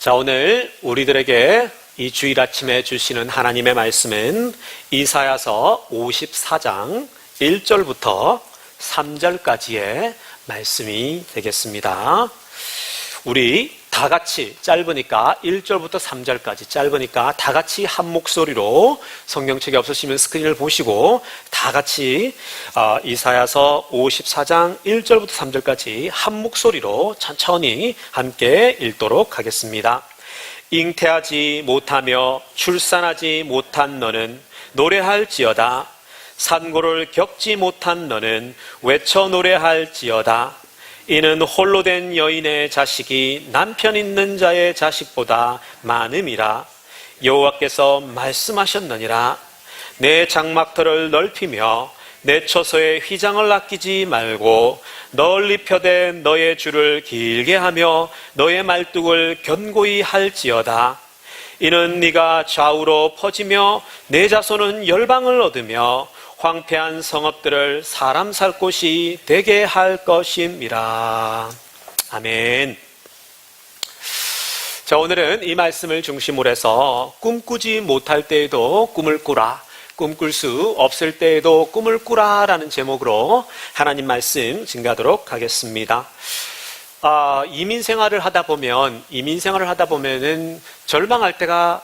자, 오늘 우리들에게 이 주일 아침에 주시는 하나님의 말씀은 이사야서 54장 1절부터 3절까지의 말씀이 되겠습니다. 우리 다 같이 짧으니까 1절부터 3절까지 짧으니까 다 같이 한 목소리로 성경책이 없으시면 스크린을 보시고 다 같이 이사야서 54장 1절부터 3절까지 한 목소리로 천천히 함께 읽도록 하겠습니다. 잉태하지 못하며 출산하지 못한 너는 노래할지어다. 산고를 겪지 못한 너는 외쳐 노래할지어다. 이는 홀로 된 여인의 자식이 남편 있는 자의 자식보다 많음이라. 여호와께서 말씀하셨느니라. 내 장막터를 넓히며 내 처소의 휘장을 아끼지 말고 널리 펴대 너의 줄을 길게 하며 너의 말뚝을 견고히 할지어다. 이는 네가 좌우로 퍼지며 내 자손은 열방을 얻으며 황폐한 성읍들을 사람 살 곳이 되게 할 것임이라. 아멘. 자, 오늘은 이 말씀을 중심으로 해서 꿈꾸지 못할 때에도 꿈을 꾸라, 꿈꿀 수 없을 때에도 꿈을 꾸라 라는 제목으로 하나님 말씀 증가하도록 하겠습니다. 이민 생활을 하다 보면은 절망할 때가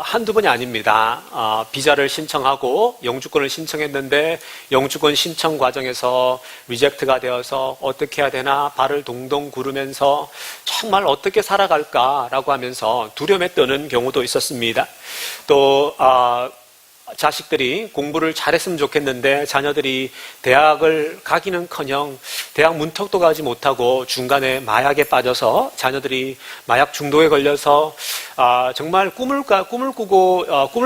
한두 번이 아닙니다. 비자를 신청하고 영주권을 신청했는데 영주권 신청 과정에서 리젝트가 되어서 어떻게 해야 되나 발을 동동 구르면서 정말 어떻게 살아갈까라고 하면서 두려움에 떠는 경우도 있었습니다. 또 자식들이 공부를 잘했으면 좋겠는데 자녀들이 대학을 가기는커녕 대학 문턱도 가지 못하고 중간에 마약에 빠져서 자녀들이 마약 중독에 걸려서 정말 꿈을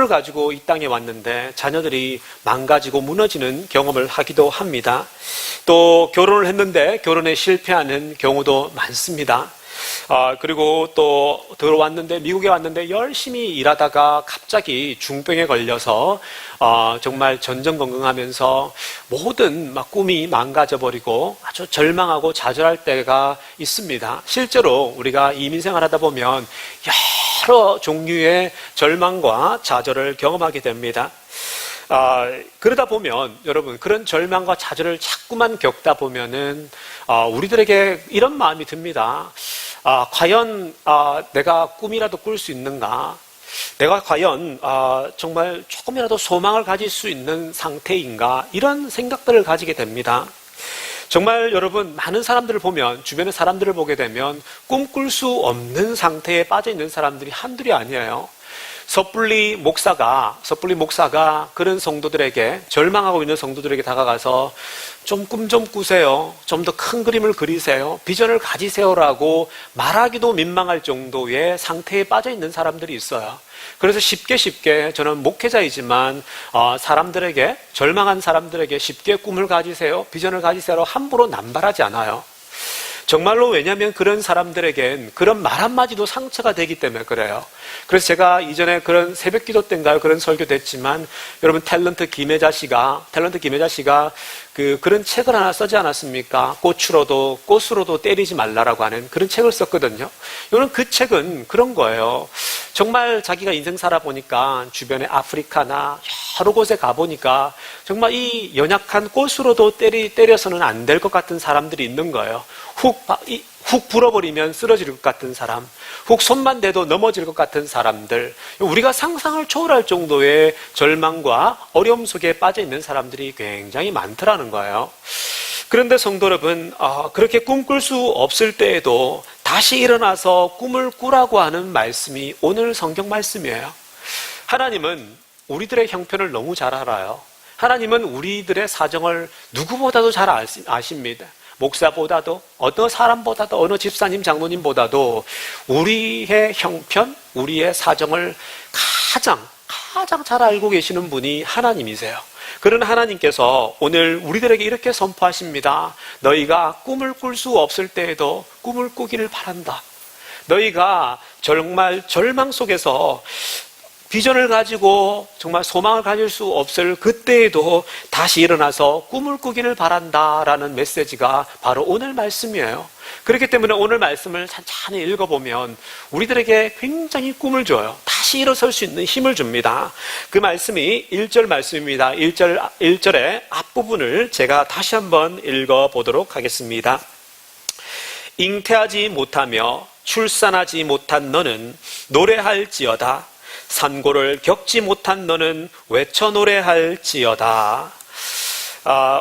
가지고 이 땅에 왔는데 자녀들이 망가지고 무너지는 경험을 하기도 합니다. 또 결혼을 했는데 결혼에 실패하는 경우도 많습니다. 그리고 또 미국에 왔는데 열심히 일하다가 갑자기 중병에 걸려서 정말 전전긍긍하면서 모든 꿈이 망가져버리고 아주 절망하고 좌절할 때가 있습니다. 실제로 우리가 이민생활 하다 보면 여러 종류의 절망과 좌절을 경험하게 됩니다. 그러다 보면 여러분 그런 절망과 좌절을 자꾸만 겪다 보면은 우리들에게 이런 마음이 듭니다. 과연 내가 꿈이라도 꿀 수 있는가? 내가 과연 정말 조금이라도 소망을 가질 수 있는 상태인가? 이런 생각들을 가지게 됩니다. 정말 여러분 많은 사람들을 보면 주변의 사람들을 보게 되면 꿈꿀 수 없는 상태에 빠져 있는 사람들이 한둘이 아니에요. 섣불리 목사가 그런 성도들에게 절망하고 있는 성도들에게 다가가서 좀 꿈 좀 꾸세요. 좀 더 큰 그림을 그리세요. 비전을 가지세요라고 말하기도 민망할 정도의 상태에 빠져 있는 사람들이 있어요. 그래서 쉽게 저는 목회자이지만 사람들에게 절망한 사람들에게 쉽게 꿈을 가지세요. 비전을 가지세요라고 함부로 남발하지 않아요. 정말로 왜냐하면 그런 사람들에겐 그런 말 한마디도 상처가 되기 때문에 그래요. 그래서 제가 이전에 그런 새벽 기도 때인가요? 그런 설교도 했지만 여러분 탤런트 김혜자 씨가 그런 책을 하나 쓰지 않았습니까? 꽃으로도 때리지 말라라고 하는 그런 책을 썼거든요. 여러분 그 책은 그런 거예요. 정말 자기가 인생 살아보니까 주변에 아프리카나 여러 곳에 가보니까 정말 이 연약한 꽃으로도 때려서는 안 될 것 같은 사람들이 있는 거예요. 훅 불어버리면 쓰러질 것 같은 사람, 훅 손만 대도 넘어질 것 같은 사람들, 우리가 상상을 초월할 정도의 절망과 어려움 속에 빠져 있는 사람들이 굉장히 많더라는 거예요. 그런데 성도 여러분, 그렇게 꿈꿀 수 없을 때에도 다시 일어나서 꿈을 꾸라고 하는 말씀이 오늘 성경 말씀이에요. 하나님은 우리들의 형편을 너무 잘 알아요. 하나님은 우리들의 사정을 누구보다도 잘 아십니다. 목사보다도 어떤 사람보다도 어느 집사님 장로님보다도 우리의 형편, 우리의 사정을 가장 잘 알고 계시는 분이 하나님이세요. 그런 하나님께서 오늘 우리들에게 이렇게 선포하십니다. 너희가 꿈을 꿀 수 없을 때에도 꿈을 꾸기를 바란다. 너희가 정말 절망 속에서 비전을 가지고 정말 소망을 가질 수 없을 그때에도 다시 일어나서 꿈을 꾸기를 바란다라는 메시지가 바로 오늘 말씀이에요. 그렇기 때문에 오늘 말씀을 천천히 읽어보면 우리들에게 굉장히 꿈을 줘요. 다시 일어설 수 있는 힘을 줍니다. 그 말씀이 1절 말씀입니다. 1절의 앞부분을 제가 다시 한번 읽어보도록 하겠습니다. 잉태하지 못하며 출산하지 못한 너는 노래할지어다. 산고를 겪지 못한 너는 외쳐 노래할지어다.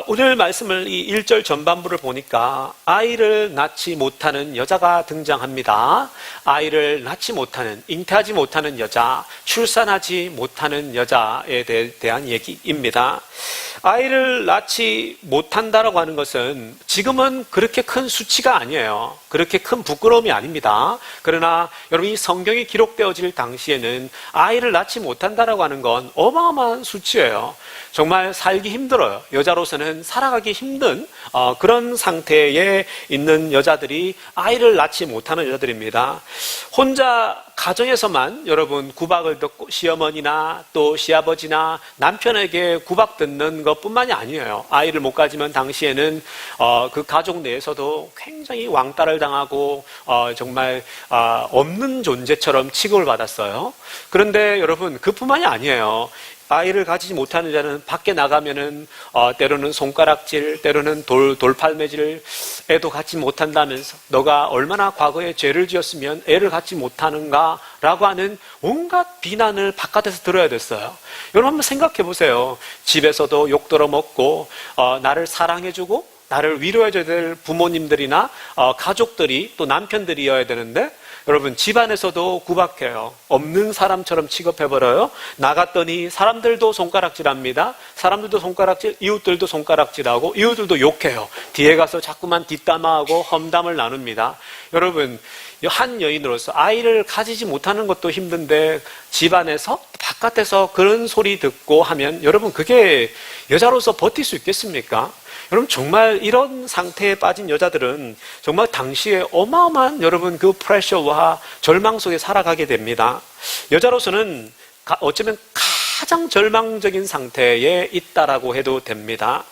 오늘 말씀을 이 1절 전반부를 보니까 아이를 낳지 못하는 여자가 등장합니다. 아이를 낳지 못하는, 잉태하지 못하는 여자, 출산하지 못하는 여자에 대한 얘기입니다. 아이를 낳지 못한다라고 하는 것은 지금은 그렇게 큰 수치가 아니에요. 그렇게 큰 부끄러움이 아닙니다. 그러나 여러분, 이 성경이 기록되어질 당시에는 아이를 낳지 못한다라고 하는 건 어마어마한 수치예요. 정말 살기 힘들어요. 여자로서는 살아가기 힘든 그런 상태에 있는 여자들이 아이를 낳지 못하는 여자들입니다. 혼자 가정에서만 여러분 구박을 듣고 시어머니나 또 시아버지나 남편에게 구박 듣는 것뿐만이 아니에요. 아이를 못 가지면 당시에는 그 가족 내에서도 굉장히 왕따를 당하고 정말 없는 존재처럼 취급을 받았어요. 그런데 여러분, 그뿐만이 아니에요. 아이를 가지지 못하는 자는 밖에 나가면은 때로는 손가락질, 때로는 돌팔매질, 애도 갖지 못한다면서 너가 얼마나 과거에 죄를 지었으면 애를 갖지 못하는가 라고 하는 온갖 비난을 바깥에서 들어야 됐어요. 여러분 한번 생각해 보세요. 집에서도 욕 들어먹고 나를 사랑해주고 나를 위로해줘야 될 부모님들이나 가족들이 또 남편들이어야 되는데 여러분, 집안에서도 구박해요. 없는 사람처럼 취급해버려요. 나갔더니 사람들도 손가락질합니다. 사람들도 손가락질, 이웃들도 손가락질하고 이웃들도 욕해요. 뒤에 가서 자꾸만 뒷담화하고 험담을 나눕니다. 여러분, 한 여인으로서 아이를 가지지 못하는 것도 힘든데 집안에서 바깥에서 그런 소리 듣고 하면 여러분, 그게 여자로서 버틸 수 있겠습니까? 여러분, 정말 이런 상태에 빠진 여자들은 정말 당시에 어마어마한 여러분 그 프레셔와 절망 속에 살아가게 됩니다. 여자로서는 어쩌면 가장 절망적인 상태에 있다라고 해도 됩니다.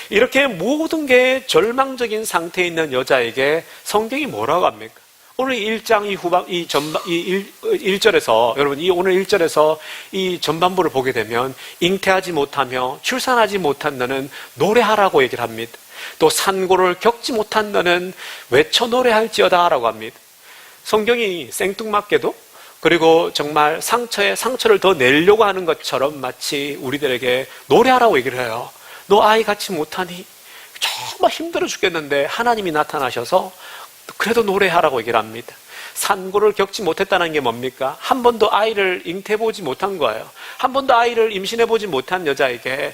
이렇게 모든 게 절망적인 상태에 있는 여자에게 성경이 뭐라고 합니까? 오늘 1장 이 후반, 이 전반, 이 1절에서, 여러분, 오늘 1절에서 이 전반부를 보게 되면 잉태하지 못하며 출산하지 못한 너는 노래하라고 얘기를 합니다. 또 산고를 겪지 못한 너는 외쳐 노래할지어다 라고 합니다. 성경이 생뚱맞게도 그리고 정말 상처에 상처를 더 내려고 하는 것처럼 마치 우리들에게 노래하라고 얘기를 해요. 너 아이 갖지 못하니 정말 힘들어 죽겠는데 하나님이 나타나셔서 그래도 노래하라고 얘기를 합니다. 산고를 겪지 못했다는 게 뭡니까? 한 번도 아이를 잉태해보지 못한 거예요. 한 번도 아이를 임신해보지 못한 여자에게,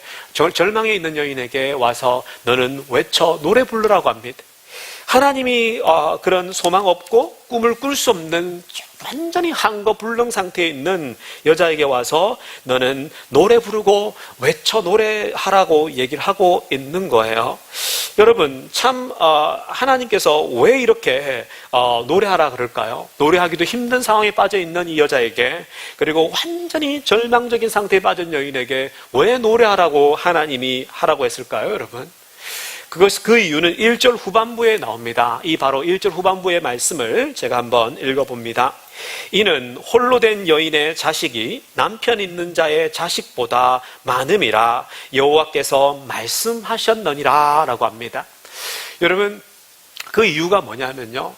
절망에 있는 여인에게 와서 너는 외쳐 노래 부르라고 합니다. 하나님이 그런 소망 없고 꿈을 꿀 수 없는 완전히 한거불능 상태에 있는 여자에게 와서 너는 노래 부르고 외쳐 노래하라고 얘기를 하고 있는 거예요. 여러분, 참 하나님께서 왜 이렇게 노래하라 그럴까요? 노래하기도 힘든 상황에 빠져 있는 이 여자에게, 그리고 완전히 절망적인 상태에 빠진 여인에게 왜 노래하라고 하나님이 하라고 했을까요, 여러분? 그 이유는 1절 후반부에 나옵니다. 이 바로 1절 후반부의 말씀을 제가 한번 읽어봅니다. 이는 홀로 된 여인의 자식이 남편 있는 자의 자식보다 많음이라 여호와께서 말씀하셨느니라 라고 합니다. 여러분, 그 이유가 뭐냐면요,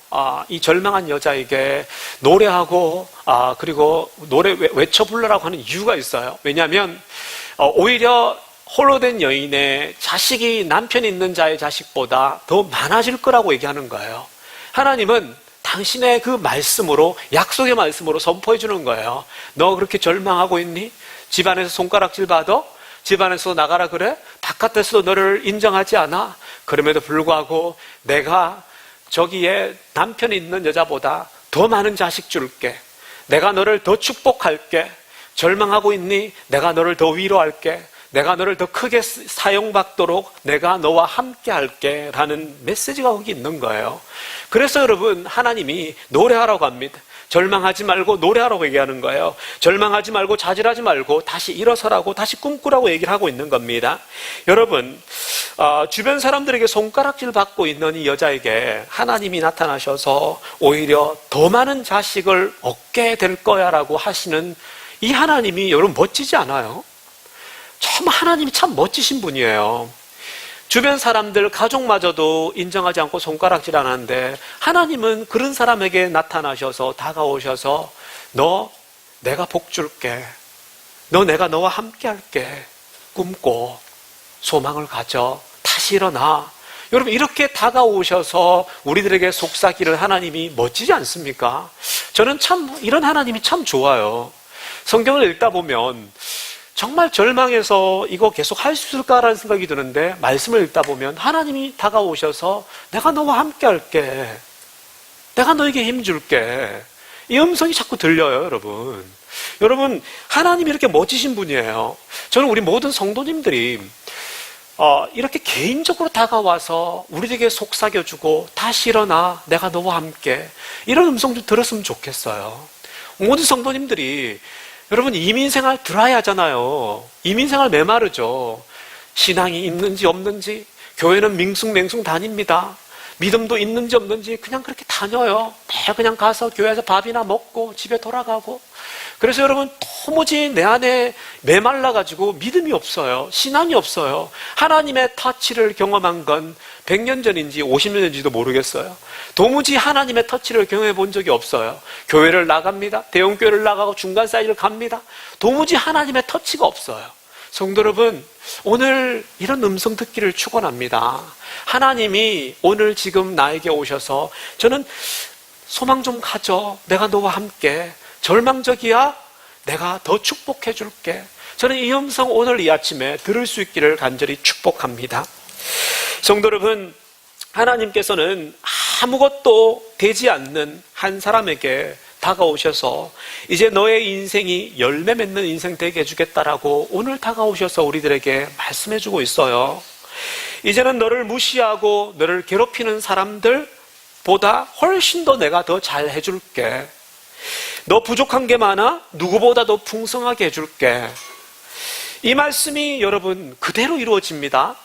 이 절망한 여자에게 노래하고 그리고 노래 외쳐 불러라고 하는 이유가 있어요. 왜냐하면 오히려 홀로 된 여인의 자식이 남편 있는 자의 자식보다 더 많아질 거라고 얘기하는 거예요. 하나님은 당신의 그 말씀으로, 약속의 말씀으로 선포해 주는 거예요. 너 그렇게 절망하고 있니? 집안에서 손가락질 받아? 집안에서 나가라 그래? 바깥에서도 너를 인정하지 않아? 그럼에도 불구하고 내가 저기에 남편이 있는 여자보다 더 많은 자식 줄게. 내가 너를 더 축복할게. 절망하고 있니? 내가 너를 더 위로할게. 내가 너를 더 크게 사용받도록 내가 너와 함께 할게 라는 메시지가 거기 있는 거예요. 그래서 여러분, 하나님이 노래하라고 합니다. 절망하지 말고 노래하라고 얘기하는 거예요. 절망하지 말고 자질하지 말고 다시 일어서라고, 다시 꿈꾸라고 얘기를 하고 있는 겁니다. 여러분, 주변 사람들에게 손가락질 받고 있는 이 여자에게 하나님이 나타나셔서 오히려 더 많은 자식을 얻게 될 거야 라고 하시는 이 하나님이 여러분 멋지지 않아요? 참 하나님이 참 멋지신 분이에요. 주변 사람들, 가족마저도 인정하지 않고 손가락질 안 하는데 하나님은 그런 사람에게 나타나셔서 다가오셔서 너 내가 복 줄게, 내가 너와 함께 할게, 꿈꿔, 소망을 가져, 다시 일어나. 여러분, 이렇게 다가오셔서 우리들에게 속삭이는 하나님이 멋지지 않습니까? 저는 참 이런 하나님이 참 좋아요. 성경을 읽다 보면 정말 절망해서 이거 계속 할 수 있을까라는 생각이 드는데, 말씀을 읽다 보면 하나님이 다가오셔서 내가 너와 함께 할게, 내가 너에게 힘 줄게, 이 음성이 자꾸 들려요. 여러분 하나님이 이렇게 멋지신 분이에요. 저는 우리 모든 성도님들이 이렇게 개인적으로 다가와서 우리에게 속삭여주고 다시 일어나, 내가 너와 함께, 이런 음성 좀 들었으면 좋겠어요. 모든 성도님들이 여러분 이민생활 드라이 하잖아요. 이민생활 메마르죠. 신앙이 있는지 없는지, 교회는 밍숭맹숭 다닙니다. 믿음도 있는지 없는지 그냥 그렇게 다녀요. 매일 그냥 가서 교회에서 밥이나 먹고 집에 돌아가고. 그래서 여러분 도무지 내 안에 메말라가지고 믿음이 없어요. 신앙이 없어요. 하나님의 터치를 경험한 건 100년 전인지 50년 전인지도 모르겠어요. 도무지 하나님의 터치를 경험해 본 적이 없어요. 교회를 나갑니다. 대형교회를 나가고 중간 사이즈를 갑니다. 도무지 하나님의 터치가 없어요. 성도 여러분, 오늘 이런 음성 듣기를 축원합니다. 하나님이 오늘 지금 나에게 오셔서 저는 소망 좀 가져, 내가 너와 함께, 절망적이야, 내가 더 축복해 줄게. 저는 이 음성 오늘 이 아침에 들을 수 있기를 간절히 축복합니다. 성도 여러분, 하나님께서는 아무것도 되지 않는 한 사람에게 다가오셔서 이제 너의 인생이 열매 맺는 인생 되게 해주겠다라고 오늘 다가오셔서 우리들에게 말씀해주고 있어요. 이제는 너를 무시하고 너를 괴롭히는 사람들보다 훨씬 더 내가 더 잘 해줄게. 너 부족한 게 많아? 누구보다 더 풍성하게 해줄게. 이 말씀이 여러분 그대로 이루어집니다.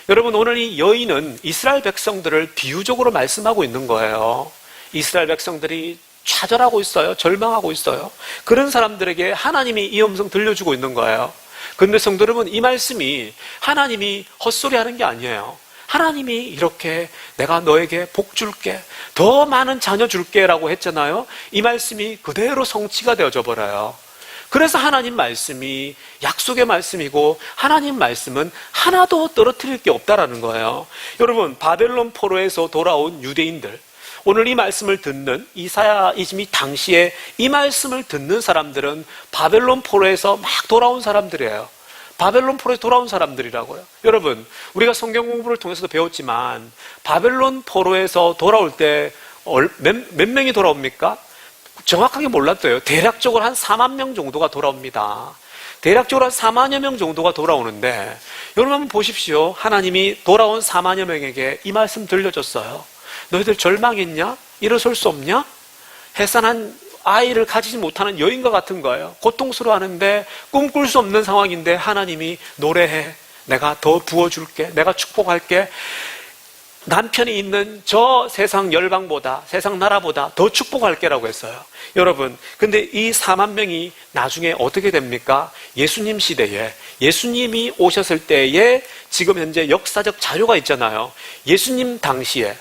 여러분, 오늘 이 여인은 이스라엘 백성들을 비유적으로 말씀하고 있는 거예요. 이스라엘 백성들이 좌절하고 있어요. 절망하고 있어요. 그런 사람들에게 하나님이 이 음성 들려주고 있는 거예요. 그런데 성도 여러분, 이 말씀이 하나님이 헛소리 하는 게 아니에요. 하나님이 이렇게 내가 너에게 복 줄게, 더 많은 자녀 줄게 라고 했잖아요. 이 말씀이 그대로 성취가 되어져 버려요. 그래서 하나님 말씀이 약속의 말씀이고 하나님 말씀은 하나도 떨어뜨릴 게 없다라는 거예요. 여러분, 바벨론 포로에서 돌아온 유대인들, 오늘 이 말씀을 듣는 이사야이즘이 당시에 이 말씀을 듣는 사람들은 바벨론 포로에서 막 돌아온 사람들이에요. 바벨론 포로에서 돌아온 사람들이라고요. 여러분, 우리가 성경 공부를 통해서도 배웠지만 바벨론 포로에서 돌아올 때 몇 명이 돌아옵니까? 정확하게 몰랐어요. 대략적으로 한 4만 명 정도가 돌아옵니다. 대략적으로 한 4만여 명 정도가 돌아오는데, 여러분 한번 보십시오. 하나님이 돌아온 4만여 명에게 이 말씀 들려줬어요. 너희들 절망했냐? 일어설 수 없냐? 해산한 아이를 가지지 못하는 여인과 같은 거예요. 고통스러워하는데 꿈꿀 수 없는 상황인데 하나님이 노래해. 내가 더 부어줄게. 내가 축복할게. 남편이 있는 저 세상 열방보다, 세상 나라보다 더 축복할게라고 했어요. 여러분, 근데 이 4만 명이 나중에 어떻게 됩니까? 예수님 시대에, 예수님이 오셨을 때에 지금 현재 역사적 자료가 있잖아요. 예수님 당시에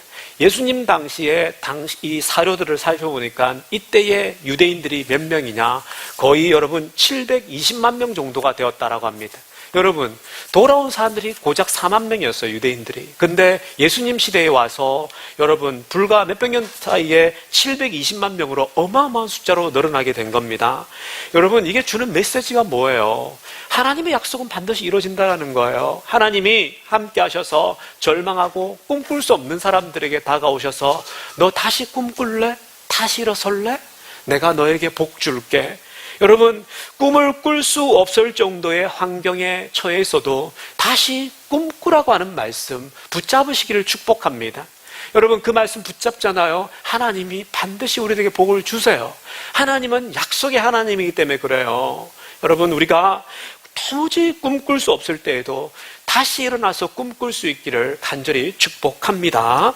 이 사료들을 살펴보니까 이때의 유대인들이 몇 명이냐? 거의 여러분 720만 명 정도가 되었다라고 합니다. 여러분, 돌아온 사람들이 고작 4만 명이었어요, 유대인들이. 근데 예수님 시대에 와서 여러분 불과 몇백 년 사이에 720만 명으로 어마어마한 숫자로 늘어나게 된 겁니다. 여러분, 이게 주는 메시지가 뭐예요? 하나님의 약속은 반드시 이루어진다는 거예요. 하나님이 함께 하셔서 절망하고 꿈꿀 수 없는 사람들에게 다가오셔서 너 다시 꿈꿀래? 다시 일어설래? 내가 너에게 복 줄게. 여러분, 꿈을 꿀 수 없을 정도의 환경에 처해 있어도 다시 꿈꾸라고 하는 말씀 붙잡으시기를 축복합니다. 여러분 그 말씀 붙잡잖아요. 하나님이 반드시 우리에게 복을 주세요. 하나님은 약속의 하나님이기 때문에 그래요. 여러분 우리가 도무지 꿈꿀 수 없을 때에도 다시 일어나서 꿈꿀 수 있기를 간절히 축복합니다.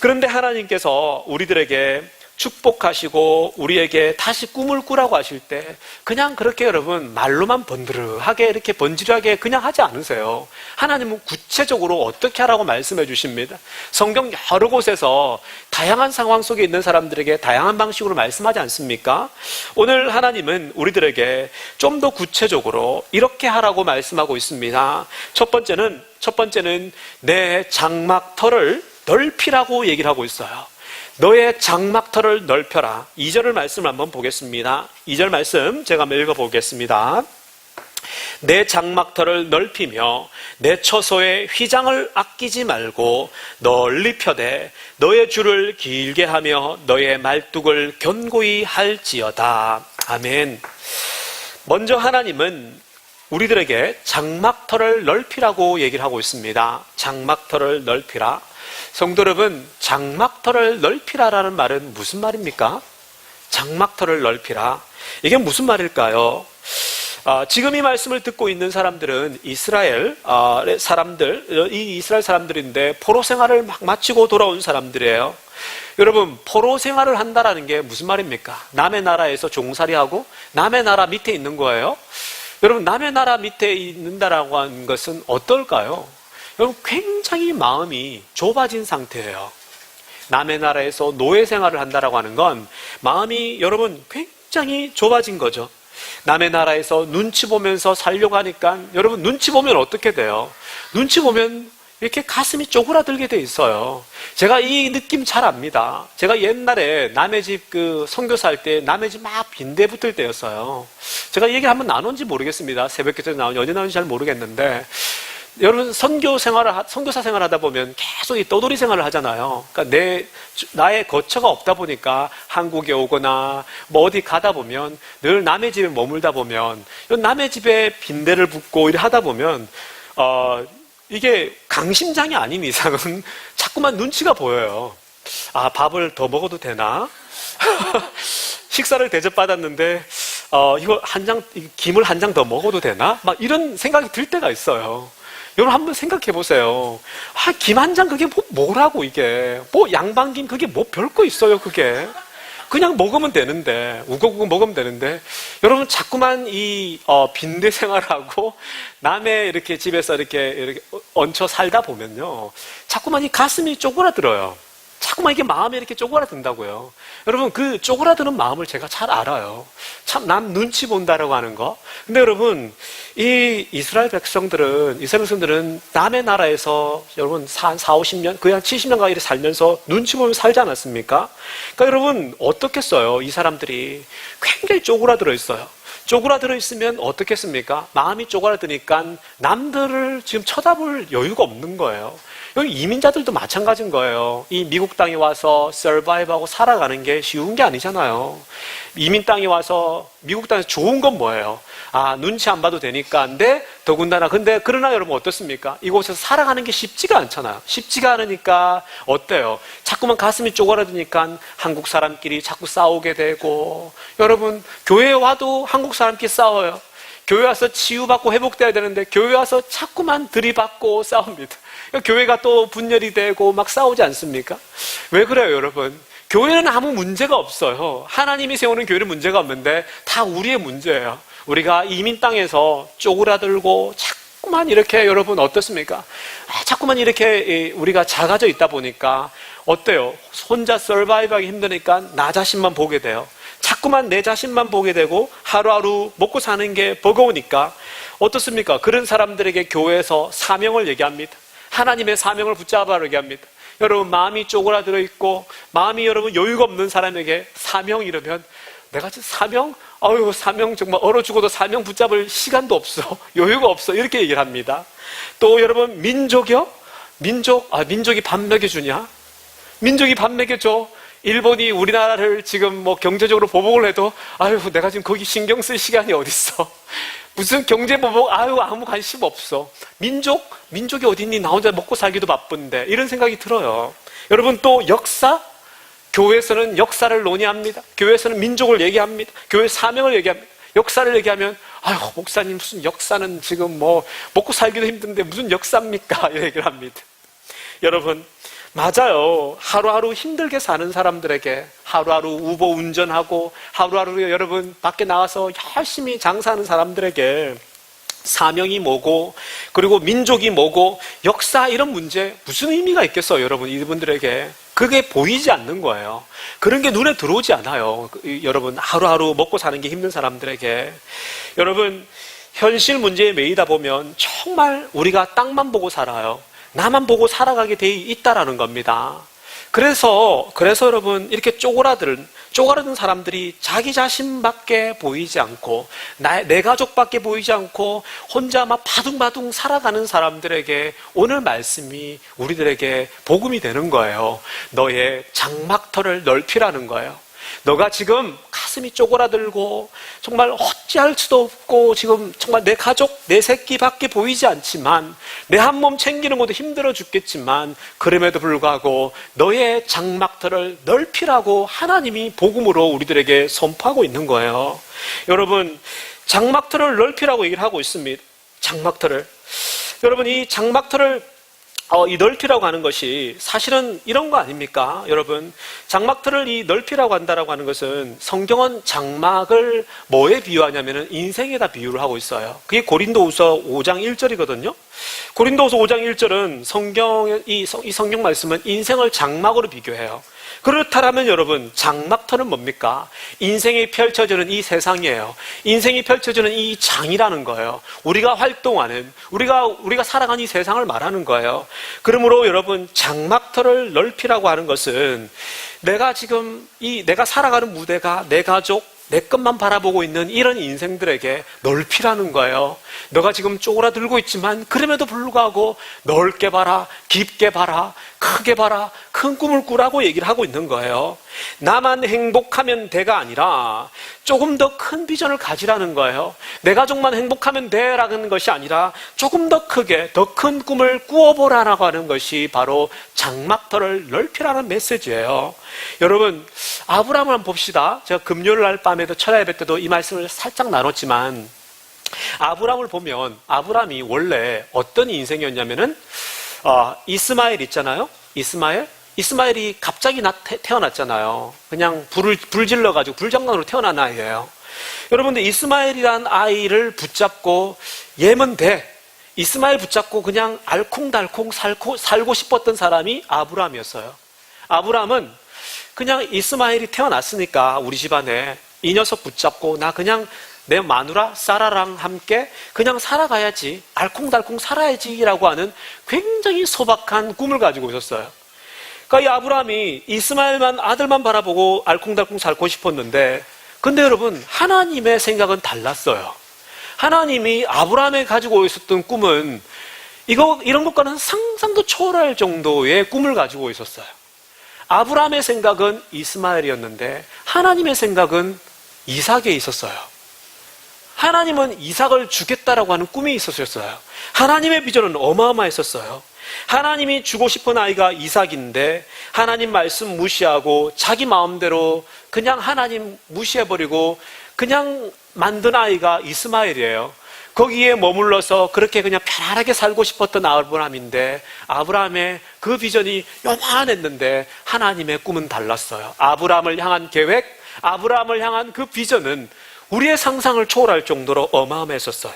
그런데 하나님께서 우리들에게 축복하시고 우리에게 다시 꿈을 꾸라고 하실 때 그냥 그렇게 여러분 말로만 번드르하게 이렇게 번지르하게 그냥 하지 않으세요. 하나님은 구체적으로 어떻게 하라고 말씀해 주십니다. 성경 여러 곳에서 다양한 상황 속에 있는 사람들에게 다양한 방식으로 말씀하지 않습니까? 오늘 하나님은 우리들에게 좀 더 구체적으로 이렇게 하라고 말씀하고 있습니다. 첫 번째는 내 장막터를 넓히라고 얘기를 하고 있어요. 너의 장막터를 넓혀라. 2절 말씀을 한번 보겠습니다. 2절 말씀 제가 한번 읽어보겠습니다. 내 장막터를 넓히며 내 처소의 휘장을 아끼지 말고 널리 펴되 너의 줄을 길게 하며 너의 말뚝을 견고히 할지어다. 아멘. 먼저 하나님은 우리들에게 장막터를 넓히라고 얘기를 하고 있습니다. 장막터를 넓히라. 성도 여러분, 장막터를 넓히라라는 말은 무슨 말입니까? 장막터를 넓히라. 이게 무슨 말일까요? 지금 이 말씀을 듣고 있는 사람들은 이스라엘 사람들인데 포로 생활을 막 마치고 돌아온 사람들이에요. 여러분, 포로 생활을 한다라는 게 무슨 말입니까? 남의 나라에서 종살이하고 남의 나라 밑에 있는 거예요. 여러분, 남의 나라 밑에 있는다라고 하는 것은 어떨까요? 여러분, 굉장히 마음이 좁아진 상태예요. 남의 나라에서 노예 생활을 한다라고 하는 건 마음이 여러분 굉장히 좁아진 거죠. 남의 나라에서 눈치 보면서 살려고 하니까 여러분 눈치 보면 어떻게 돼요? 눈치 보면 이렇게 가슴이 쪼그라들게 돼 있어요. 제가 이 느낌 잘 압니다. 제가 옛날에 남의 집 선교사 할 때 남의 집 막 빈대 붙을 때였어요. 제가 이 얘기 한번 나눈지 모르겠습니다. 새벽기도에 나오는지 언제 나오는지 잘 모르겠는데 여러분 선교사 생활 하다 보면 계속 이 떠돌이 생활을 하잖아요. 그러니까 나의 거처가 없다 보니까 한국에 오거나 뭐 어디 가다 보면 늘 남의 집에 머물다 보면 남의 집에 빈대를 붙고 이렇게 하다 보면 이게 강심장이 아닌 이상은 자꾸만 눈치가 보여요. 아, 밥을 더 먹어도 되나? 식사를 대접받았는데 김을 한 장 더 먹어도 되나? 막 이런 생각이 들 때가 있어요. 여러분 한번 생각해 보세요. 김 한 장 그게 뭐라고 이게 양반김 그게 별거 있어요 그게. 그냥 먹으면 되는데 우거우거 먹으면 되는데 여러분 자꾸만 이 빈대 생활하고 남의 이렇게 집에서 이렇게 얹혀 살다 보면요 자꾸만 이 가슴이 쪼그라들어요. 자꾸만 이게 마음이 이렇게 쪼그라든다고요. 여러분 그 쪼그라드는 마음을 제가 잘 알아요. 참 남 눈치 본다라고 하는 거. 근데 여러분 이 이스라엘 백성들은 남의 나라에서 여러분 40-50년 거의 한 70년 가까이 살면서 눈치 보면 살지 않았습니까? 그러니까 여러분 어떻겠어요? 이 사람들이 굉장히 쪼그라들어 있어요. 쪼그라들어 있으면 어떻겠습니까? 마음이 쪼그라드니까 남들을 지금 쳐다볼 여유가 없는 거예요. 여기 이민자들도 마찬가지인 거예요. 이 미국 땅에 와서 서바이브하고 살아가는 게 쉬운 게 아니잖아요. 이민 땅에 와서 미국 땅에서 좋은 건 뭐예요? 눈치 안 봐도 되니까. 근데 더군다나 그러나 여러분 어떻습니까? 이곳에서 살아가는 게 쉽지가 않잖아요. 쉽지가 않으니까 어때요? 자꾸만 가슴이 쪼그라드니까 한국 사람끼리 자꾸 싸우게 되고 여러분 교회에 와도 한국 사람끼리 싸워요. 교회 와서 치유받고 회복돼야 되는데 교회 와서 자꾸만 들이받고 싸웁니다. 교회가 또 분열이 되고 막 싸우지 않습니까? 왜 그래요 여러분? 교회는 아무 문제가 없어요. 하나님이 세우는 교회는 문제가 없는데 다 우리의 문제예요. 우리가 이민 땅에서 쪼그라들고 자꾸만 이렇게 여러분 어떻습니까? 자꾸만 이렇게 우리가 작아져 있다 보니까 어때요? 혼자 서바이브하기 힘드니까 나 자신만 보게 돼요. 자꾸만 내 자신만 보게 되고 하루하루 먹고 사는 게 버거우니까 어떻습니까? 그런 사람들에게 교회에서 사명을 얘기합니다. 하나님의 사명을 붙잡아라 얘기합니다. 여러분 마음이 쪼그라들어 있고 마음이 여러분 여유가 없는 사람에게 사명 이러면 내가 지금 사명 정말 얼어 죽어도 사명 붙잡을 시간도 없어. 여유가 없어. 이렇게 얘기를 합니다. 또 여러분 민족이요? 민족이 밥 먹여주냐? 민족이 밥 먹여줘. 일본이 우리나라를 지금 경제적으로 보복을 해도 내가 지금 거기 신경 쓸 시간이 어딨어. 무슨 경제보복 아무 관심 없어. 민족이 어딨니? 나 혼자 먹고 살기도 바쁜데 이런 생각이 들어요. 여러분 또 역사? 교회에서는 역사를 논의합니다. 교회에서는 민족을 얘기합니다. 교회 사명을 얘기합니다. 역사를 얘기하면 아유 목사님 무슨 역사는 지금 뭐 먹고 살기도 힘든데 무슨 역사입니까? 이런 얘기를 합니다. 여러분 맞아요. 하루하루 힘들게 사는 사람들에게 하루하루 우버 운전하고 하루하루 여러분 밖에 나가서 열심히 장사하는 사람들에게 사명이 뭐고 그리고 민족이 뭐고 역사 이런 문제 무슨 의미가 있겠어요? 여러분 이분들에게 그게 보이지 않는 거예요. 그런 게 눈에 들어오지 않아요. 여러분 하루하루 먹고 사는 게 힘든 사람들에게 여러분 현실 문제에 매이다 보면 정말 우리가 땅만 보고 살아요. 나만 보고 살아가게 돼 있다라는 겁니다. 그래서 여러분 이렇게 쪼그라든 사람들이 자기 자신밖에 보이지 않고 내 가족밖에 보이지 않고 혼자 막 바둥바둥 살아가는 사람들에게 오늘 말씀이 우리들에게 복음이 되는 거예요. 너의 장막터를 넓히라는 거예요. 너가 지금 가슴이 쪼그라들고 정말 어찌할 수도 없고 지금 정말 내 가족, 내 새끼밖에 보이지 않지만 내 한 몸 챙기는 것도 힘들어 죽겠지만 그럼에도 불구하고 너의 장막터를 넓히라고 하나님이 복음으로 우리들에게 선포하고 있는 거예요. 여러분 장막터를 넓히라고 얘기를 하고 있습니다. 장막터를 여러분 이 장막터를 이 넓히라고 하는 것이 사실은 이런 거 아닙니까? 여러분 장막터를 이 넓히라고 한다라고 하는 것은 성경은 장막을 뭐에 비유하냐면은 인생에다 비유를 하고 있어요. 그게 고린도후서 5장 1절이거든요. 고린도후서 5장 1절은 이 성경 말씀은 인생을 장막으로 비교해요. 그렇다면 여러분 장막터는 뭡니까? 인생이 펼쳐지는 이 세상이에요. 인생이 펼쳐지는 이 장이라는 거예요. 우리가 활동하는 우리가 살아가는 이 세상을 말하는 거예요. 그러므로 여러분 장막터를 넓히라고 하는 것은 내가 지금 내가 살아가는 무대가 내 가족 내 것만 바라보고 있는 이런 인생들에게 넓히라는 거예요. 너가 지금 쪼그라들고 있지만 그럼에도 불구하고 넓게 봐라, 깊게 봐라, 크게 봐라, 큰 꿈을 꾸라고 얘기를 하고 있는 거예요. 나만 행복하면 돼가 아니라 조금 더 큰 비전을 가지라는 거예요. 내 가족만 행복하면 돼라는 것이 아니라 조금 더 크게 더 큰 꿈을 꾸어보라라고 하는 것이 바로 장막터를 넓히라는 메시지예요. 여러분 아브라함을 한번 봅시다. 제가 금요일 날 밤에도 철야 예배 때도 이 말씀을 살짝 나눴지만 아브라함을 보면 아브라함이 원래 어떤 인생이었냐면은 이스마엘 있잖아요. 이스마엘이 갑자기 태어났잖아요. 그냥 불 질러가지고 불장난으로 태어난 아이예요. 여러분들 이스마엘이란 아이를 붙잡고 얘면 돼. 이스마엘 붙잡고 그냥 알콩달콩 살고 싶었던 사람이 아브라함이었어요. 아브라함은 그냥 이스마엘이 태어났으니까 우리 집안에 이 녀석 붙잡고 나 그냥 내 마누라 사라랑 함께 그냥 살아가야지, 알콩달콩 살아야지라고 하는 굉장히 소박한 꿈을 가지고 있었어요. 그러니까 이 아브라함이 이스마엘만 아들만 바라보고 알콩달콩 살고 싶었는데 근데 여러분 하나님의 생각은 달랐어요. 하나님이 아브라함에 가지고 있었던 꿈은 이런 것과는 상상도 초월할 정도의 꿈을 가지고 있었어요. 아브라함의 생각은 이스마엘이었는데 하나님의 생각은 이삭에 있었어요. 하나님은 이삭을 주겠다라고 하는 꿈이 있었어요. 하나님의 비전은 어마어마했었어요. 하나님이 주고 싶은 아이가 이삭인데 하나님 말씀 무시하고 자기 마음대로 그냥 하나님 무시해버리고 그냥 만든 아이가 이스마엘이에요. 거기에 머물러서 그렇게 그냥 편안하게 살고 싶었던 아브라함인데 아브라함의 그 비전이 요만했는데 하나님의 꿈은 달랐어요. 아브라함을 향한 계획, 아브라함을 향한 그 비전은 우리의 상상을 초월할 정도로 어마어마했었어요.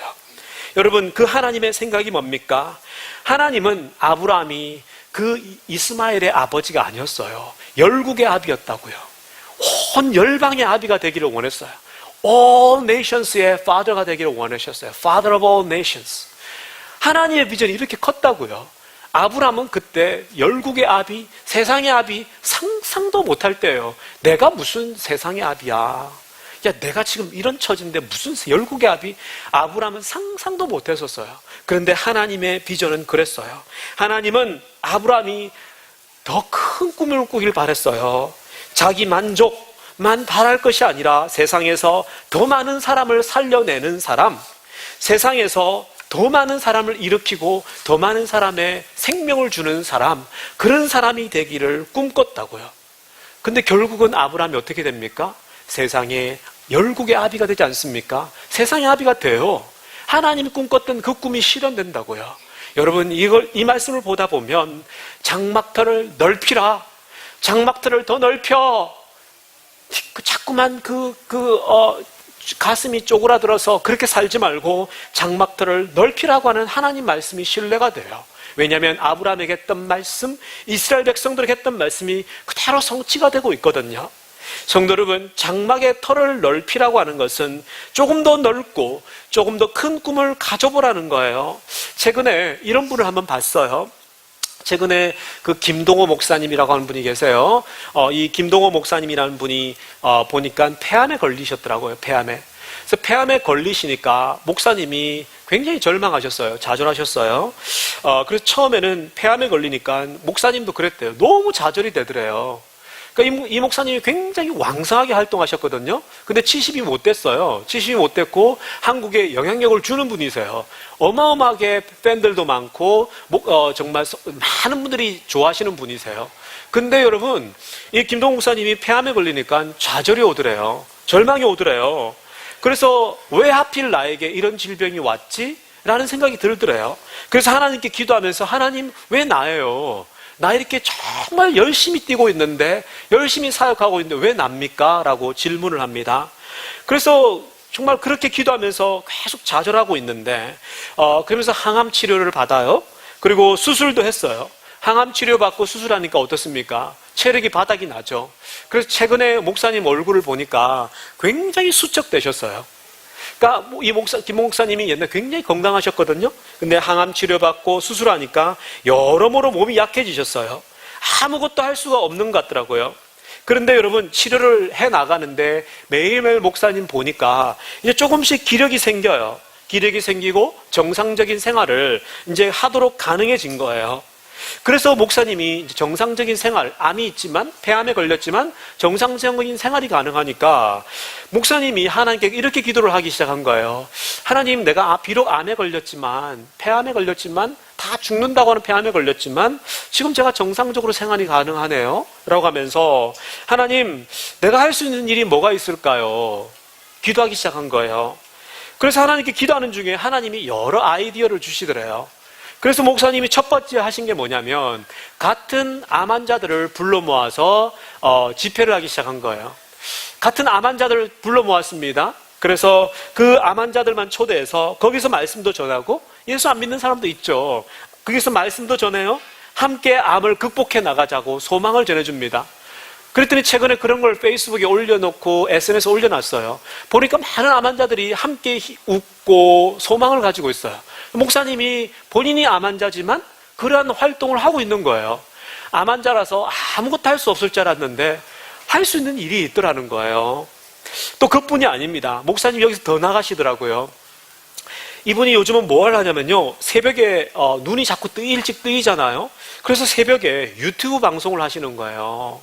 여러분 그 하나님의 생각이 뭡니까? 하나님은 아브라함이 그 이스마엘의 아버지가 아니었어요. 열국의 아비였다고요. 온 열방의 아비가 되기를 원했어요. All nations의 father가 되기를 원하셨어요. Father of all nations. 하나님의 비전이 이렇게 컸다고요. 아브라함은 그때 열국의 아비, 세상의 아비 상상도 못할 때예요. 내가 무슨 세상의 아비야. 야, 내가 지금 이런 처지인데 무슨 열국의 아비? 아브라함은 상상도 못했었어요. 그런데 하나님의 비전은 그랬어요. 하나님은 아브라함이 더 큰 꿈을 꾸길 바랬어요. 자기 만족만 바랄 것이 아니라 세상에서 더 많은 사람을 살려내는 사람, 세상에서 더 많은 사람을 일으키고 더 많은 사람의 생명을 주는 사람, 그런 사람이 되기를 꿈꿨다고요. 근데 결국은 아브라함이 어떻게 됩니까? 세상에 열국의 아비가 되지 않습니까? 세상의 아비가 돼요. 하나님이 꿈꿨던 그 꿈이 실현된다고요. 여러분, 이 말씀을 보다 보면 장막터를 넓히라. 장막터를 더 넓혀. 자꾸만 가슴이 쪼그라들어서 그렇게 살지 말고 장막터를 넓히라고 하는 하나님 말씀이 신뢰가 돼요. 왜냐하면 아브라함에게 했던 말씀, 이스라엘 백성들에게 했던 말씀이 그대로 성취가 되고 있거든요. 성도 여러분, 장막의 터를 넓히라고 하는 것은 조금 더 넓고 조금 더 큰 꿈을 가져보라는 거예요. 최근에 이런 분을 한번 봤어요. 최근에 그 김동호 목사님이라고 하는 분이 계세요. 이 김동호 목사님이라는 분이 보니까 폐암에 걸리셨더라고요. 폐암에. 그래서 폐암에 걸리시니까 목사님이 굉장히 절망하셨어요. 좌절하셨어요. 그래서 처음에는 폐암에 걸리니까 목사님도 그랬대요. 너무 좌절이 되더래요. 그러니까 이 목사님이 굉장히 왕성하게 활동하셨거든요. 근데 70이 못 됐어요. 70이 못 됐고 한국에 영향력을 주는 분이세요. 어마어마하게 팬들도 많고 정말 많은 분들이 좋아하시는 분이세요. 근데 여러분, 이 김동욱 목사님이 폐암에 걸리니까 좌절이 오더래요. 절망이 오더래요. 그래서 왜 하필 나에게 이런 질병이 왔지? 라는 생각이 들더래요. 그래서 하나님께 기도하면서 하나님 왜 나예요? 나 이렇게 정말 열심히 뛰고 있는데, 열심히 사역하고 있는데 왜 납니까? 라고 질문을 합니다. 그래서 정말 그렇게 기도하면서 계속 좌절하고 있는데, 그러면서 항암 치료를 받아요. 그리고 수술도 했어요. 항암 치료 받고 수술하니까 어떻습니까? 체력이 바닥이 나죠. 그래서 최근에 목사님 얼굴을 보니까 굉장히 수척되셨어요. 그러니까 김 목사님이 옛날에 굉장히 건강하셨거든요. 근데 항암 치료받고 수술하니까 여러모로 몸이 약해지셨어요. 아무것도 할 수가 없는 것 같더라고요. 그런데 여러분, 치료를 해 나가는데 매일매일 목사님 보니까 이제 조금씩 기력이 생겨요. 기력이 생기고 정상적인 생활을 이제 하도록 가능해진 거예요. 그래서 목사님이 정상적인 생활, 암이 있지만, 폐암에 걸렸지만 정상적인 생활이 가능하니까 목사님이 하나님께 이렇게 기도를 하기 시작한 거예요. 하나님, 내가 비록 암에 걸렸지만, 폐암에 걸렸지만, 다 죽는다고 하는 폐암에 걸렸지만 지금 제가 정상적으로 생활이 가능하네요 라고 하면서 하나님, 내가 할 수 있는 일이 뭐가 있을까요? 기도하기 시작한 거예요. 그래서 하나님께 기도하는 중에 하나님이 여러 아이디어를 주시더래요. 그래서 목사님이 첫 번째 하신 게 뭐냐면 같은 암 환자들을 불러 모아서 집회를 하기 시작한 거예요. 같은 암 환자들을 불러 모았습니다. 그래서 그 암 환자들만 초대해서 거기서 말씀도 전하고, 예수 안 믿는 사람도 있죠. 거기서 말씀도 전해요. 함께 암을 극복해 나가자고 소망을 전해줍니다. 그랬더니 최근에 그런 걸 페이스북에 올려놓고 SNS에 올려놨어요. 보니까 많은 암 환자들이 함께 웃고 소망을 가지고 있어요. 목사님이 본인이 암 환자지만 그러한 활동을 하고 있는 거예요. 암 환자라서 아무것도 할 수 없을 줄 알았는데 할 수 있는 일이 있더라는 거예요. 또 그뿐이 아닙니다. 목사님 여기서 더 나가시더라고요. 이분이 요즘은 뭘 하냐면요, 새벽에 눈이 자꾸 일찍 뜨이잖아요. 그래서 새벽에 유튜브 방송을 하시는 거예요.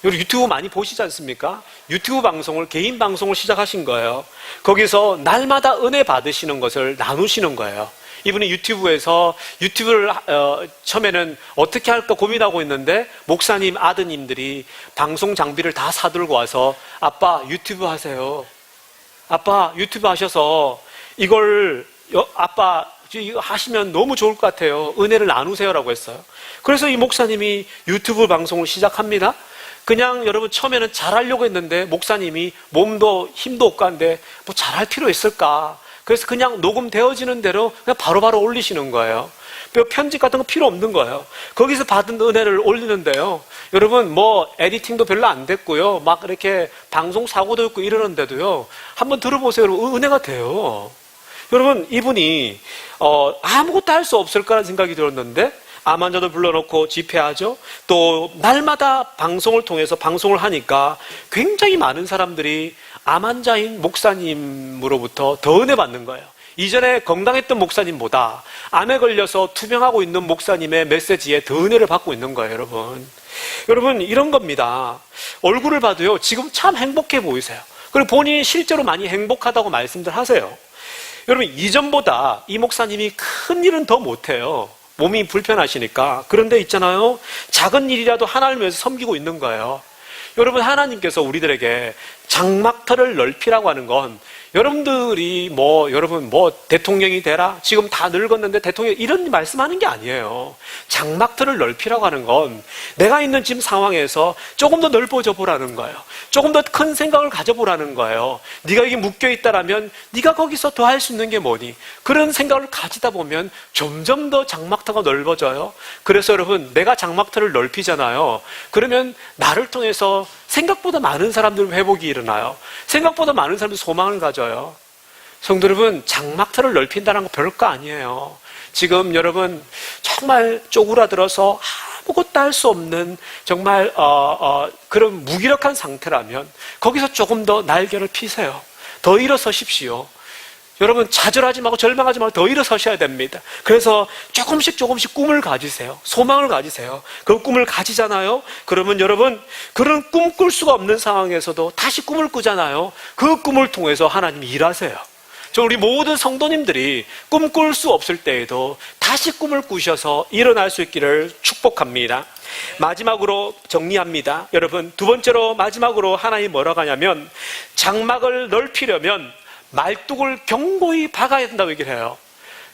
유튜브 많이 보시지 않습니까? 유튜브 방송을, 개인 방송을 시작하신 거예요. 거기서 날마다 은혜 받으시는 것을 나누시는 거예요. 이분이 유튜브를 처음에는 어떻게 할까 고민하고 있는데 목사님 아드님들이 방송 장비를 다 사들고 와서 아빠 유튜브 하세요. 아빠 유튜브 하셔서 이걸 아빠 이거 하시면 너무 좋을 것 같아요. 은혜를 나누세요라고 했어요. 그래서 이 목사님이 유튜브 방송을 시작합니다. 그냥 여러분 처음에는 잘하려고 했는데 목사님이 몸도 힘도 없고 한데 뭐 잘할 필요 있을까? 그래서 그냥 녹음되어지는 대로 그냥 바로바로 올리시는 거예요. 편집 같은 거 필요 없는 거예요. 거기서 받은 은혜를 올리는데요. 여러분 뭐 에디팅도 별로 안 됐고요. 막 이렇게 방송 사고도 있고 이러는데도요. 한번 들어보세요. 여러분 은혜가 돼요. 여러분 이분이 아무것도 할 수 없을 거라는 생각이 들었는데 암 환자도 불러놓고 집회하죠. 또 날마다 방송을 통해서 방송을 하니까 굉장히 많은 사람들이 암 환자인 목사님으로부터 더 은혜 받는 거예요. 이전에 건강했던 목사님보다 암에 걸려서 투병하고 있는 목사님의 메시지에 더 은혜를 받고 있는 거예요, 여러분. 여러분 이런 겁니다. 얼굴을 봐도요, 지금 참 행복해 보이세요. 그리고 본인이 실제로 많이 행복하다고 말씀들 하세요. 여러분, 이전보다 이 목사님이 큰 일은 더 못해요. 몸이 불편하시니까. 그런데 있잖아요, 작은 일이라도 하나님을 위해서 섬기고 있는 거예요. 여러분, 하나님께서 우리들에게 장막터를 넓히라고 하는 건, 여러분들이 여러분 대통령이 되라, 지금 다 늙었는데 대통령, 이런 말씀하는 게 아니에요. 장막터를 넓히라고 하는 건 내가 있는 지금 상황에서 조금 더 넓어져 보라는 거예요. 조금 더 큰 생각을 가져보라는 거예요. 네가 여기 묶여 있다라면 네가 거기서 더 할 수 있는 게 뭐니? 그런 생각을 가지다 보면 점점 더 장막터가 넓어져요. 그래서 여러분, 내가 장막터를 넓히잖아요. 그러면 나를 통해서 생각보다 많은 사람들 회복이 일어나요. 생각보다 많은 사람들이 소망을 가져요. 성도 여러분, 장막터를 넓힌다는 거 별거 아니에요. 지금 여러분 정말 쪼그라들어서 아무것도 할 수 없는 정말 그런 무기력한 상태라면 거기서 조금 더 날개를 피세요. 더 일어서십시오. 여러분, 좌절하지 말고 절망하지 말고 더 일어서셔야 됩니다. 그래서 조금씩 꿈을 가지세요. 소망을 가지세요. 그 꿈을 가지잖아요. 그러면 여러분, 그런 꿈 꿀 수가 없는 상황에서도 다시 꿈을 꾸잖아요. 그 꿈을 통해서 하나님이 일하세요. 우리 모든 성도님들이 꿈 꿀 수 없을 때에도 다시 꿈을 꾸셔서 일어날 수 있기를 축복합니다. 마지막으로 정리합니다. 여러분, 두 번째로 마지막으로 하나님이 뭐라고 하냐면, 장막을 넓히려면 말뚝을 견고히 박아야 된다고 얘기를 해요.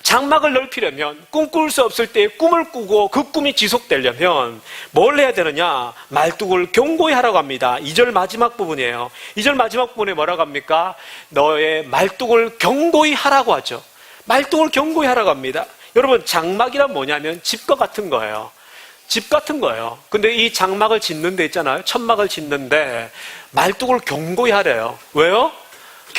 장막을 넓히려면, 꿈꿀 수 없을 때 꿈을 꾸고 그 꿈이 지속되려면 뭘 해야 되느냐? 말뚝을 견고히 하라고 합니다. 2절 마지막 부분이에요. 2절 마지막 부분에 뭐라고 합니까? 너의 말뚝을 견고히 하라고 하죠. 말뚝을 견고히 하라고 합니다. 여러분, 장막이란 뭐냐면 집과 같은 거예요. 집 같은 거예요. 근데 이 장막을 짓는 데 있잖아요. 천막을 짓는데 말뚝을 견고히 하래요. 왜요?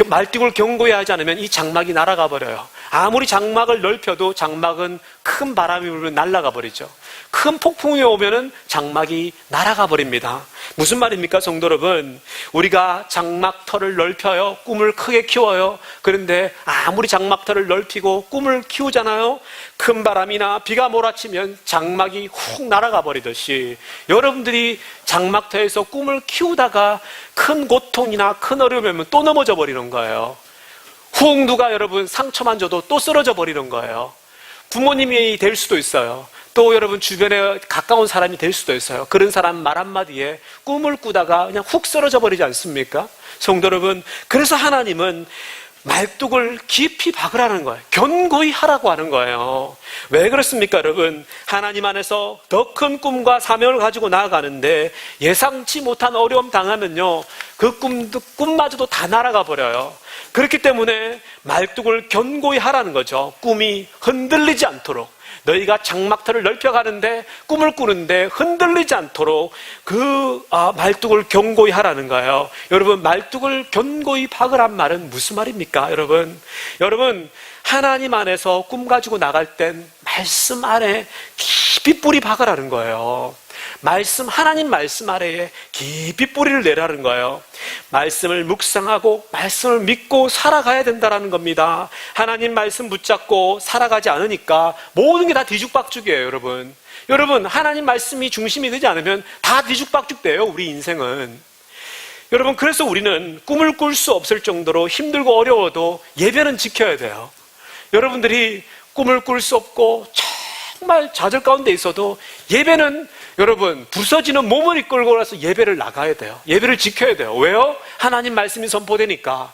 말뚝을 견고히 하지 않으면 이 장막이 날아가 버려요. 아무리 장막을 넓혀도 장막은 큰 바람이 불면 날아가 버리죠. 큰 폭풍이 오면은 장막이 날아가 버립니다. 무슨 말입니까, 성도 여러분? 우리가 장막터를 넓혀요. 꿈을 크게 키워요. 그런데 아무리 장막터를 넓히고 꿈을 키우잖아요. 큰 바람이나 비가 몰아치면 장막이 훅 날아가 버리듯이, 여러분들이 장막터에서 꿈을 키우다가 큰 고통이나 큰 어려움이 오면 또 넘어져 버리는 거예요. 훅 누가 여러분 상처만 줘도 또 쓰러져 버리는 거예요. 부모님이 될 수도 있어요. 또 여러분 주변에 가까운 사람이 될 수도 있어요. 그런 사람 말 한마디에 꿈을 꾸다가 그냥 훅 쓰러져 버리지 않습니까? 성도 여러분, 그래서 하나님은 말뚝을 깊이 박으라는 거예요. 견고히 하라고 하는 거예요. 왜 그렇습니까, 여러분? 하나님 안에서 더 큰 꿈과 사명을 가지고 나아가는데 예상치 못한 어려움 당하면요, 그 꿈마저도 다 날아가 버려요. 그렇기 때문에 말뚝을 견고히 하라는 거죠. 꿈이 흔들리지 않도록. 너희가 장막터를 넓혀가는데, 꿈을 꾸는데 흔들리지 않도록 그 말뚝을 견고히 하라는 거예요. 여러분, 말뚝을 견고히 박으란 말은 무슨 말입니까? 여러분, 하나님 안에서 꿈 가지고 나갈 땐 말씀 안에 깊이 뿌리 박으라는 거예요. 하나님 말씀 아래에 깊이 뿌리를 내라는 거예요. 말씀을 묵상하고 말씀을 믿고 살아가야 된다는 겁니다. 하나님 말씀 붙잡고 살아가지 않으니까 모든 게 다 뒤죽박죽이에요, 여러분. 여러분, 하나님 말씀이 중심이 되지 않으면 다 뒤죽박죽돼요, 우리 인생은. 여러분, 그래서 우리는 꿈을 꿀 수 없을 정도로 힘들고 어려워도 예배는 지켜야 돼요. 여러분들이 꿈을 꿀 수 없고 정말 좌절 가운데 있어도 예배는, 여러분, 부서지는 몸을 이끌고 나서 예배를 나가야 돼요. 예배를 지켜야 돼요. 왜요? 하나님 말씀이 선포되니까.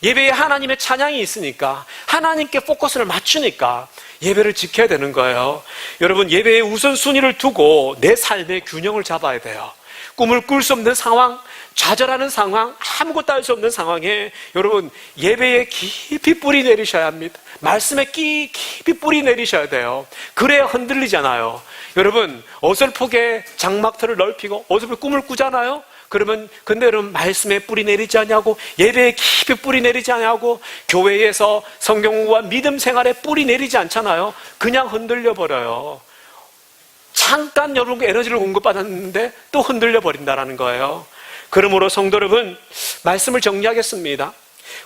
예배에 하나님의 찬양이 있으니까, 하나님께 포커스를 맞추니까 예배를 지켜야 되는 거예요. 여러분, 예배의 우선순위를 두고 내 삶의 균형을 잡아야 돼요. 꿈을 꿀 수 없는 상황, 좌절하는 상황, 아무것도 할 수 없는 상황에 여러분, 예배에 깊이 뿌리 내리셔야 합니다. 말씀에 깊이 뿌리 내리셔야 돼요. 그래야 흔들리잖아요. 여러분, 어설프게 장막터를 넓히고 어설프게 꿈을 꾸잖아요. 근데 여러분, 말씀에 뿌리 내리지 않냐고, 예배에 깊이 뿌리 내리지 않냐고, 교회에서 성경과 믿음 생활에 뿌리 내리지 않잖아요. 그냥 흔들려 버려요. 잠깐 여러분께 에너지를 공급받았는데 또 흔들려 버린다는 거예요. 그러므로 성도 여러분, 말씀을 정리하겠습니다.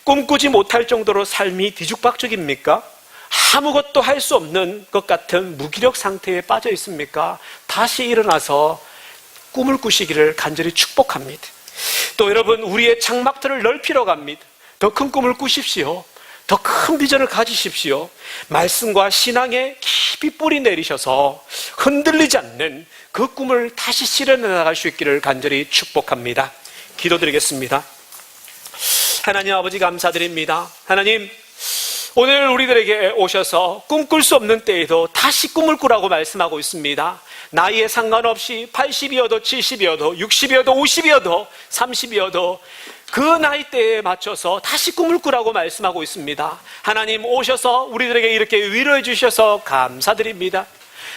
꿈꾸지 못할 정도로 삶이 뒤죽박죽입니까? 아무것도 할 수 없는 것 같은 무기력 상태에 빠져 있습니까? 다시 일어나서 꿈을 꾸시기를 간절히 축복합니다. 또 여러분, 우리의 장막터를 넓히러 갑니다. 더 큰 꿈을 꾸십시오. 더 큰 비전을 가지십시오. 말씀과 신앙에 깊이 뿌리 내리셔서 흔들리지 않는 그 꿈을 다시 실현해 나갈 수 있기를 간절히 축복합니다. 기도드리겠습니다. 하나님 아버지 감사드립니다. 하나님, 오늘 우리들에게 오셔서 꿈꿀 수 없는 때에도 다시 꿈을 꾸라고 말씀하고 있습니다. 나이에 상관없이 80이어도 70이어도 60이어도 50이어도 30이어도 그 나이대에 맞춰서 다시 꿈을 꾸라고 말씀하고 있습니다. 하나님 오셔서 우리들에게 이렇게 위로해 주셔서 감사드립니다.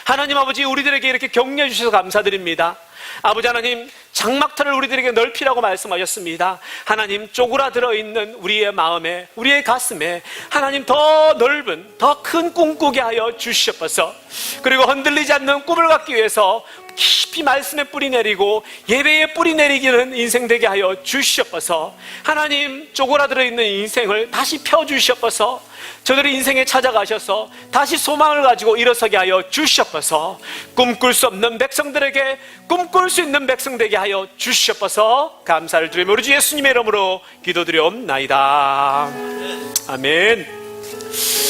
하나님 아버지, 우리들에게 이렇게 격려해 주셔서 감사드립니다. 아버지 하나님, 장막터를 우리들에게 넓히라고 말씀하셨습니다. 하나님, 쪼그라들어 있는 우리의 마음에, 우리의 가슴에 하나님 더 넓은, 더 큰 꿈 꾸게 하여 주시옵소서. 그리고 흔들리지 않는 꿈을 갖기 위해서 깊이 말씀에 뿌리 내리고 예배에 뿌리 내리기는 인생 되게 하여 주시옵소서. 하나님, 쪼그라들어 있는 인생을 다시 펴주시옵소서. 저들의 인생에 찾아가셔서 다시 소망을 가지고 일어서게 하여 주시옵소서. 꿈꿀 수 없는 백성들에게 꿈꿀 수 있는 백성 되게 하여 주시옵소서. 감사를 드리며 우리 주 예수님의 이름으로 기도드리옵나이다. 아멘.